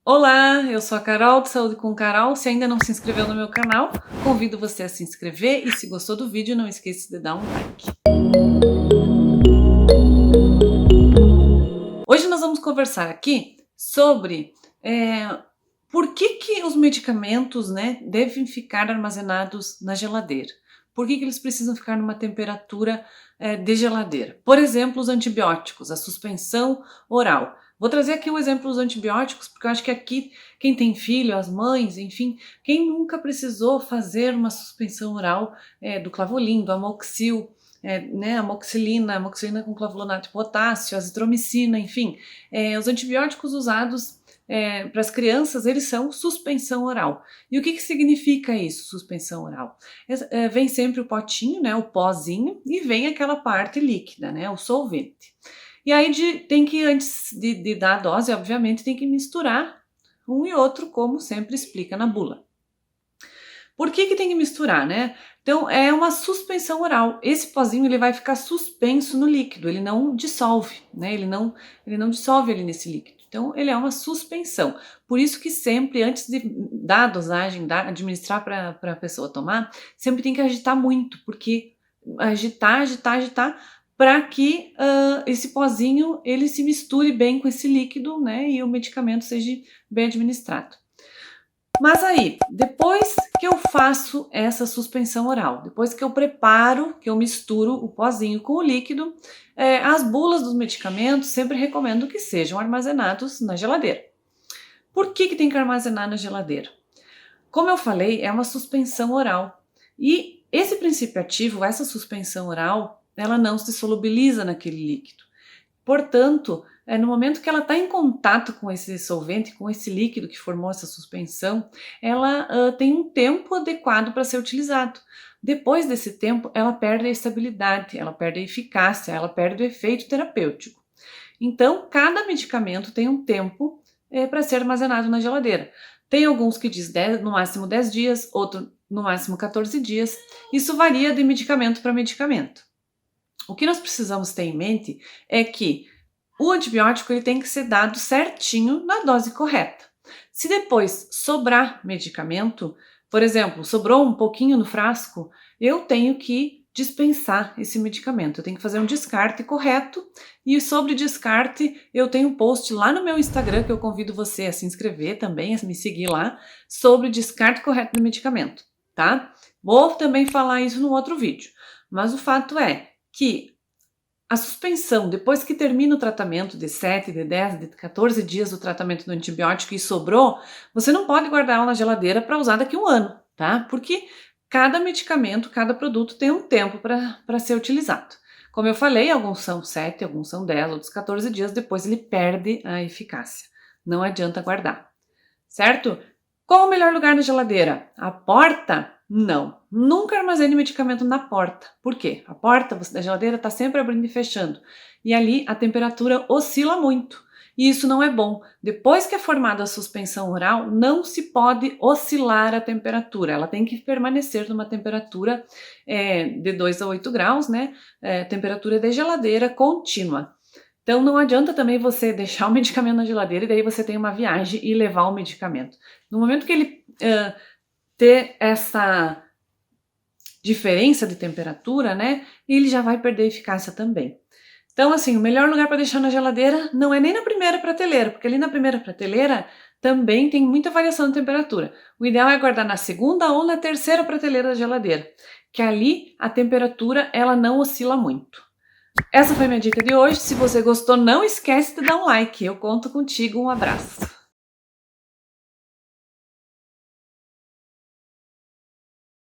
Olá, eu sou a Carol do Saúde com Carol. Se ainda não se inscreveu no meu canal, convido você a se inscrever e se gostou do vídeo, não esqueça de dar um like. Hoje nós vamos conversar aqui sobre por que os medicamentos, devem ficar armazenados na geladeira. Por que eles precisam ficar numa temperatura de geladeira? Por exemplo, os antibióticos, a suspensão oral. Vou trazer aqui o exemplo dos antibióticos, porque eu acho que aqui, quem tem filho, as mães, enfim, quem nunca precisou fazer uma suspensão oral do Clavolin, do Amoxil, amoxicilina com clavulato de potássio, azitromicina, enfim, os antibióticos usados para as crianças, eles são suspensão oral. E o que significa isso, suspensão oral? Vem sempre o potinho, o pozinho, e vem aquela parte líquida, o solvente. E aí tem que, antes de dar a dose, obviamente, tem que misturar um e outro, como sempre explica na bula. Por que tem que misturar, Então, é uma suspensão oral. Esse pozinho ele vai ficar suspenso no líquido, ele não dissolve, Ele não dissolve ali nesse líquido. Então, ele é uma suspensão. Por isso que sempre, antes de dar a dosagem, administrar para a pessoa tomar, sempre tem que agitar muito, porque agitar, para que esse pozinho ele se misture bem com esse líquido, e o medicamento seja bem administrado. Mas aí, depois que eu faço essa suspensão oral, depois que eu preparo, que eu misturo o pozinho com o líquido, as bulas dos medicamentos sempre recomendo que sejam armazenados na geladeira. Por que tem que armazenar na geladeira? Como eu falei, é uma suspensão oral. E esse princípio ativo, essa suspensão oral, ela não se solubiliza naquele líquido. Portanto, no momento que ela está em contato com esse solvente, com esse líquido que formou essa suspensão, ela tem um tempo adequado para ser utilizado. Depois desse tempo, ela perde a estabilidade, ela perde a eficácia, ela perde o efeito terapêutico. Então, cada medicamento tem um tempo para ser armazenado na geladeira. Tem alguns que diz no máximo 10 dias, outro no máximo 14 dias. Isso varia de medicamento para medicamento. O que nós precisamos ter em mente é que o antibiótico ele tem que ser dado certinho na dose correta. Se depois sobrar medicamento, por exemplo, sobrou um pouquinho no frasco, eu tenho que dispensar esse medicamento. Eu tenho que fazer um descarte correto e sobre descarte eu tenho um post lá no meu Instagram que eu convido você a se inscrever também, a me seguir lá, sobre descarte correto do medicamento, tá? Vou também falar isso no outro vídeo, mas o fato é que a suspensão, depois que termina o tratamento de 7, de 10, de 14 dias do tratamento do antibiótico e sobrou, você não pode guardar ela na geladeira para usar daqui a um ano, tá? Porque cada medicamento, cada produto tem um tempo para ser utilizado. Como eu falei, alguns são 7, alguns são 10, outros 14 dias, depois ele perde a eficácia. Não adianta guardar, certo? Qual o melhor lugar na geladeira? A porta? Não, nunca armazene medicamento na porta. Por quê? A porta da geladeira está sempre abrindo e fechando. E ali a temperatura oscila muito. E isso não é bom. Depois que é formada a suspensão oral, não se pode oscilar a temperatura. Ela tem que permanecer numa temperatura de 2 a 8 graus, temperatura de geladeira contínua. Então não adianta também você deixar o medicamento na geladeira e daí você tem uma viagem e levar o medicamento. No momento que ele ter essa diferença de temperatura, ele já vai perder eficácia também. Então, assim, o melhor lugar para deixar na geladeira não é nem na primeira prateleira, porque ali na primeira prateleira também tem muita variação de temperatura. O ideal é guardar na segunda ou na terceira prateleira da geladeira, que ali a temperatura ela não oscila muito. Essa foi minha dica de hoje. Se você gostou, não esquece de dar um like. Eu conto contigo. Um abraço.